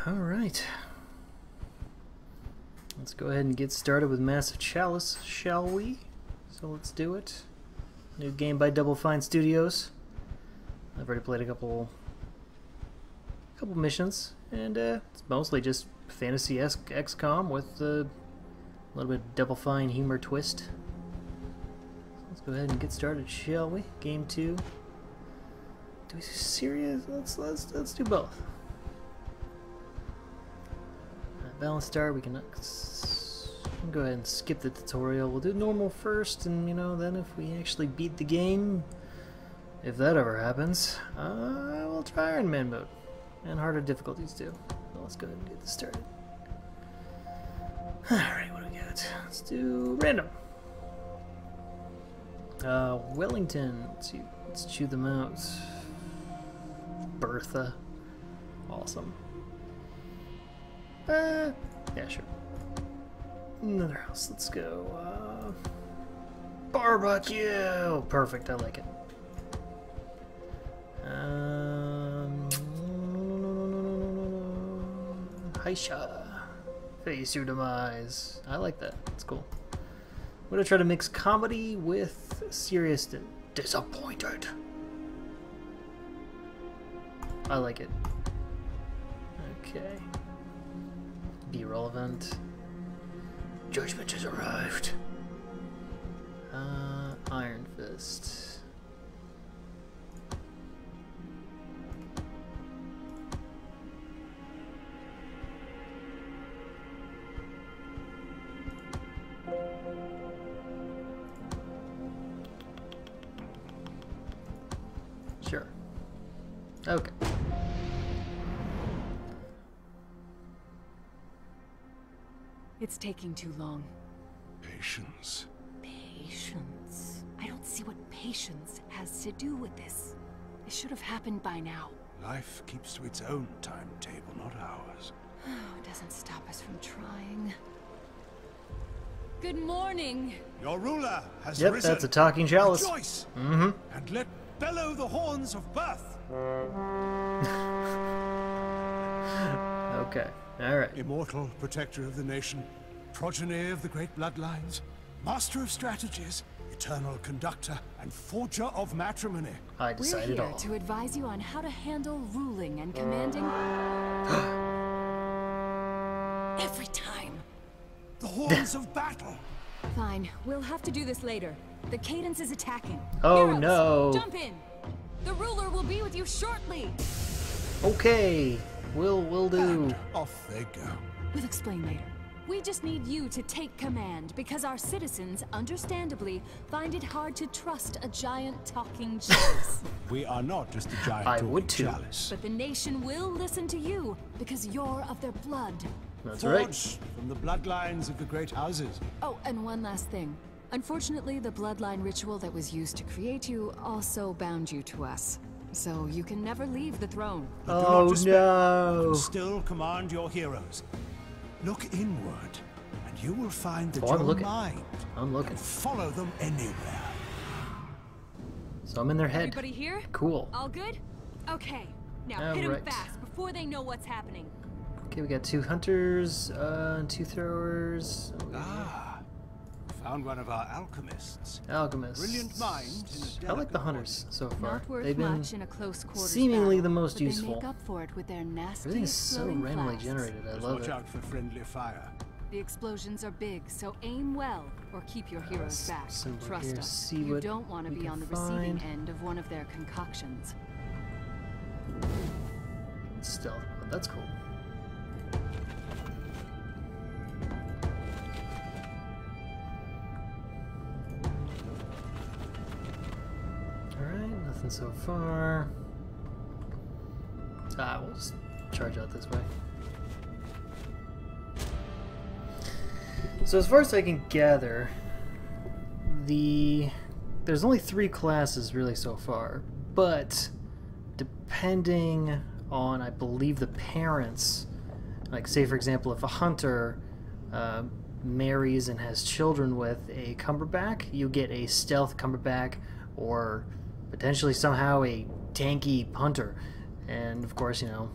Alright. Let's go ahead and get started with Massive Chalice, shall we? So let's do it. New game by Double Fine Studios. I've already played a couple missions, and it's mostly just fantasy-esque XCOM with a little bit of Double Fine humor twist. So let's go ahead and get started, shall we? Game 2. Do we do serious? Let's do both. Balance start. We can go ahead and skip the tutorial. We'll do normal first, and then if we actually beat the game, if that ever happens, we'll try Iron Man mode and harder difficulties too. So let's go ahead and get this started. Alright, what do we got? Let's do random. Wellington. Let's chew them out. Bertha. Awesome. Yeah, sure. Another house. Let's go. Barbecue. Perfect. I like it. Heisha. Face your demise. I like that. That's cool. I'm gonna try to mix comedy with serious disappointed. I like it. Okay. Be relevant. Judgment has arrived. Iron Fist. Sure. Okay. It's taking too long. Patience. Patience? I don't see what patience has to do with this. It should have happened by now. Life keeps to its own timetable, not ours. It doesn't stop us from trying. Good morning. Your ruler has Yep, risen. that's a talking chalice. Rejoice, and let bellow the horns of birth. Okay. Alright. Immortal protector of the nation, progeny of the great bloodlines, master of strategies, eternal conductor, and forger of matrimony. I decided We're all. here to advise you on how to handle ruling and commanding. Every time. The horns of battle. Fine, we'll have to do this later. The cadence is attacking. Oh, Heroes, no. Jump in. The ruler will be with you shortly. Okay. We'll do. And off they go. We'll explain later. We just need you to take command because our citizens, understandably, find it hard to trust a giant talking chalice. We are not just a giant I talking would too. chalice. But the nation will listen to you because you're of their blood. That's right. Forged from the bloodlines of the great houses. Oh, and one last thing. Unfortunately, the bloodline ritual that was used to create you also bound you to us. So you can never leave the throne. But do Oh not despair. You no. can still command your heroes. Look inward, and you will find that Oh, I'm your looking. mind I'm looking. can follow them anywhere. So I'm in their head. Everybody here? Cool. All good? Okay. Now hit them Alright. fast before they know what's happening. Okay, we got 2 hunters, and 2 throwers. Ah, found one of our alchemists. Alchemists. Brilliant mind in a I like the delicate hunters so far. Not worth They've been much in a close quarters seemingly battle, the most but useful. They make up for it with their nasty Everything's so exploding randomly blasts. generated. I Just love watch it. out for friendly fire. The explosions are big, so aim well or keep your heroes back. symbol Trust here, us, see you what don't want to we be can on the receiving find. end of one of their concoctions. Stealth. Oh, that's cool. Alright, nothing so far. We'll just charge out this way. So as far as I can gather, there's only 3 classes really so far, but depending on, I believe, the parents, like say for example if a hunter marries and has children with a Cumberback, you get a stealth Cumberback, or potentially somehow a tanky hunter. And of course, you know,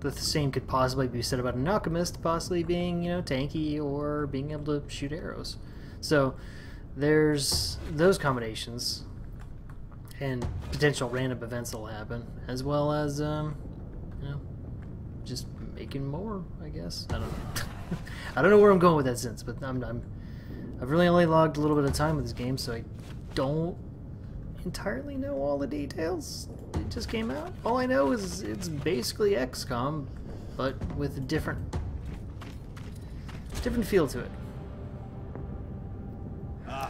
the same could possibly be said about an alchemist, possibly being, you know, tanky or being able to shoot arrows. So there's those combinations and potential random events that'll happen, as well as, you know, just making more, I guess. I don't know. I don't know where I'm going with that sense, but I've really only logged a little bit of time with this game, so I don't entirely know all the details. It just came out. All I know is it's basically XCOM, but with a different feel to it.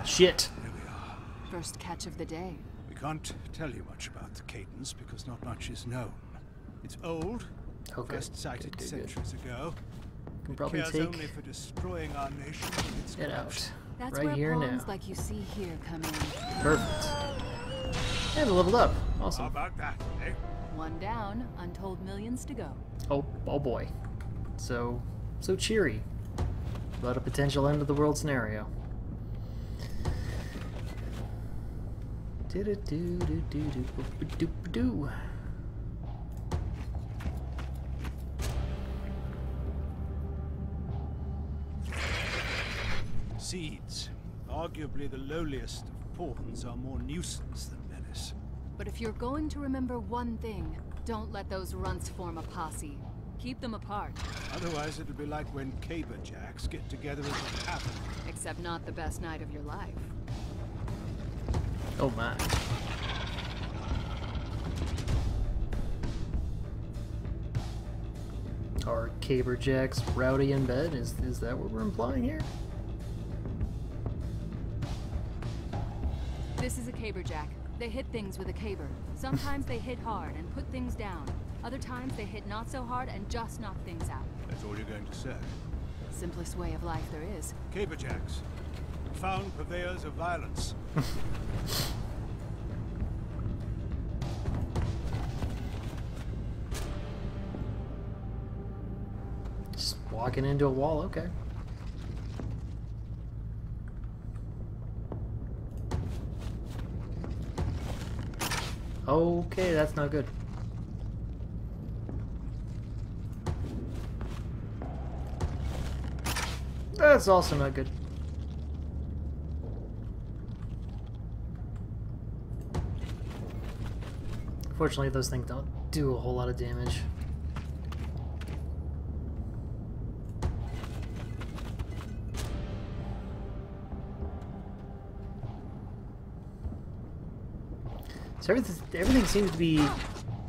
Shit. Here we are. First catch of the day. We can't tell you much about the Cadence because not much is known. It's old, Okay. first sighted Good. centuries ago. Can It probably cares take only for destroying our nation with its it corruption. out. That's Right where here pawns now. like you see here come in. Perfect. And it leveled up. How Awesome. about that, eh? One down, untold millions to go. Oh boy. So cheery about a potential end of the world scenario. Do-do-do-do-do-do-do-do-do. Seeds, arguably the lowliest of pawns, are more nuisance than menace. But if you're going to remember one thing, don't let those runts form a posse. Keep them apart. Otherwise, it'll be like when caberjacks get together as a pattern. Except not the best night of your life. Oh my. Are caberjacks rowdy in bed? Is that what we're implying here? This is a caberjack. They hit things with a caber. Sometimes they hit hard and put things down. Other times they hit not so hard and just knock things out. That's all you're going to say. Simplest way of life there is. Caberjacks, profound purveyors of violence. Just walking into a wall, okay. Okay, that's not good. That's also not good. Fortunately, those things don't do a whole lot of damage. So everything seems to be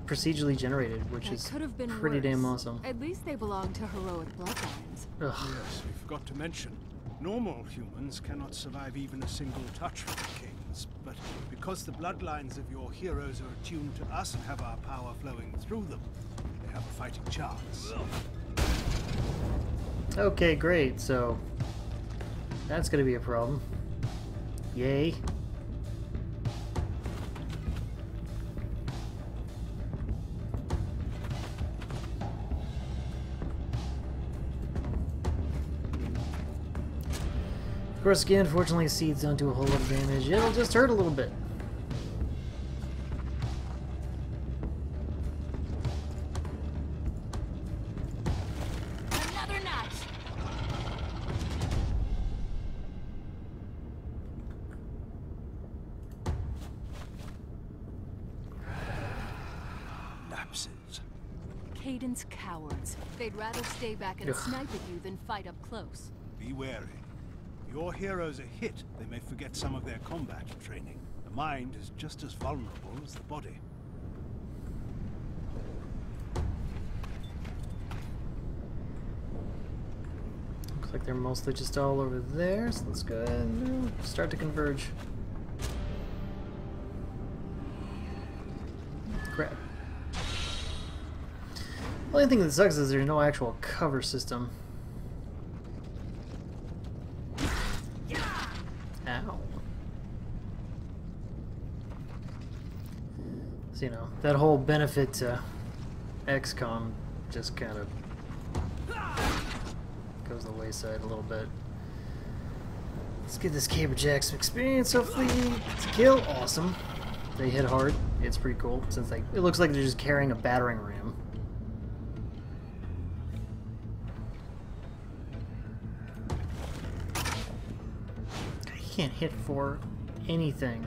procedurally generated, which That is could have been pretty worse. damn awesome. At least they belong to heroic bloodlines. Ugh. Yes, we forgot to mention, normal humans cannot survive even a single touch from the Cadence, but because the bloodlines of your heroes are attuned to us and have our power flowing through them, they have a fighting chance. Okay, great. So that's gonna be a problem. Yay. Of course, again, fortunately, seeds don't do a whole lot of damage. It'll just hurt a little bit. Another nut! Lapses. Cadence cowards. They'd rather stay back and Ugh. snipe at you than fight up close. Be wary. If your heroes are hit, they may forget some of their combat training. The mind is just as vulnerable as the body. Looks like they're mostly just all over there, so let's go ahead and start to converge. Crap. The only thing that sucks is there's no actual cover system. Ow. So, you know, that whole benefit to XCOM just kind of goes the wayside a little bit. Let's give this caberjack some experience, hopefully to kill. Awesome. They hit hard. It's pretty cool, since it looks like they're just carrying a battering ram. can't hit for anything.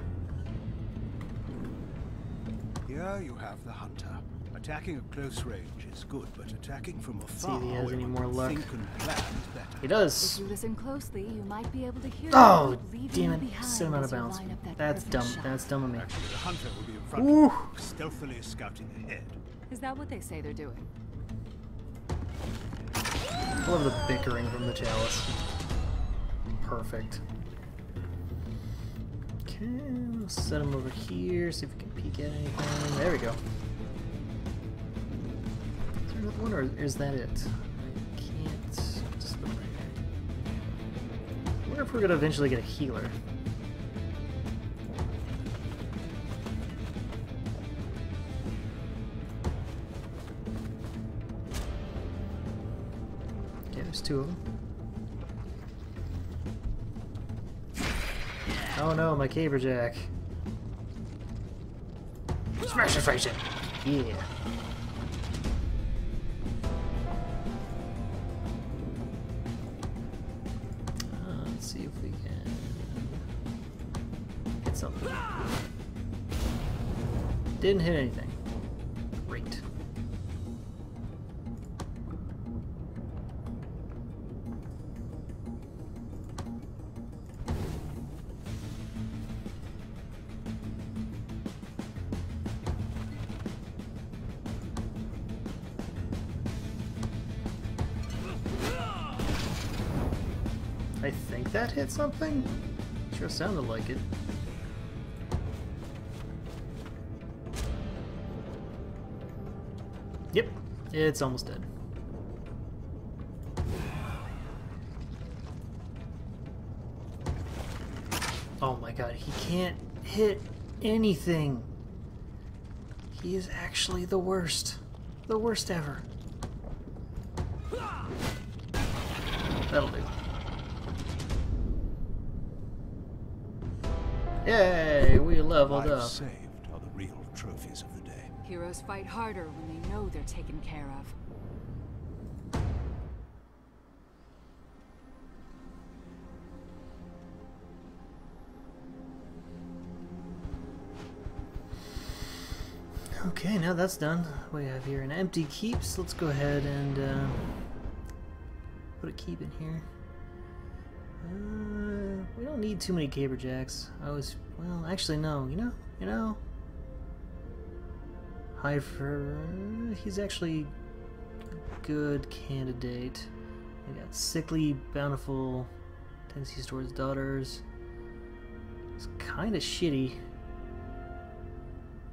Here you have the hunter. Attacking at close range is good, but attacking from afar, See if he has any when more you luck. think and plan is better. He does. If you listen closely, you might be able to hear Oh, them leaving damn you it. behind Set him out of as you bounds. line up that That's perfect dumb. shot. That's dumb of me. Actually, the hunter will be in front Ooh. of you, stealthily scouting ahead. Is that what they say they're doing? I love the bickering from the Chalice. Perfect. Okay, we'll set him over here, see if we can peek at anything. There we go. Is there another one, or is that it? I can't. Just look right here. I wonder if we're gonna eventually get a healer. Okay, there's two of them. Oh no, my caberjack. Smash his face in! Yeah. Let's see if we can hit something. Didn't hit anything. Great. I think that hit something? Sure sounded like it. Yep, it's almost dead. Oh my god, he can't hit anything. He is actually the worst. The worst ever. That'll do. Yay, we leveled up. Lives saved are the real trophies of the day. Heroes fight harder when they know they're taken care of. Okay, now that's done. We have here an empty keep, so let's go ahead and put a keep in here. We don't need too many caberjacks. Well, actually no, you know. He's actually a good candidate. We got sickly, bountiful tendencies towards daughters. It's kind of shitty.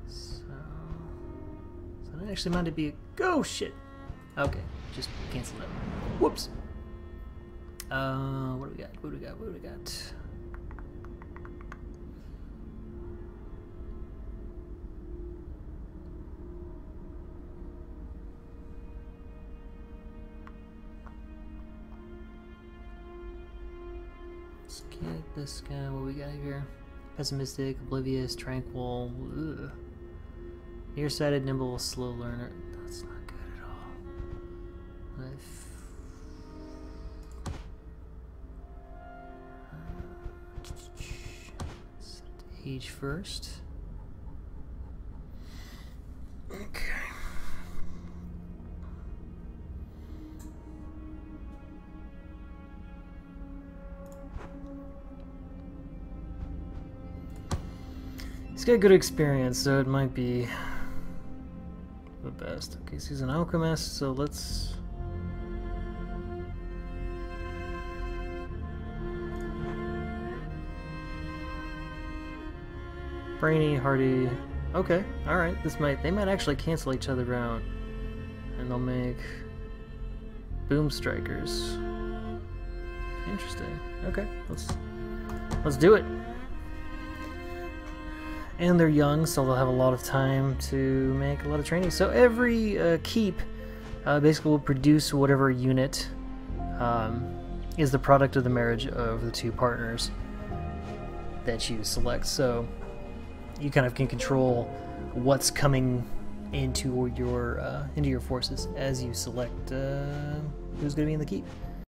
So that actually might be a oh shit. Okay, just cancel that. Whoops. What do we got? What do we got? What do we got? Let's get this guy. What we got here? Pessimistic, oblivious, tranquil. Ugh. Nearsighted, nimble, slow learner. That's not good at all. Age first. Okay. He's got good experience, so it might be the best. Okay, so he's an alchemist, so let's... Brainy, hardy. Okay, alright. They might actually cancel each other out. And they'll make boom strikers. Interesting. Okay, let's do it. And they're young, so they'll have a lot of time to make a lot of training. So every keep basically will produce whatever unit is the product of the marriage of the two partners that you select. So you kind of can control what's coming into your forces as you select who's going to be in the keep.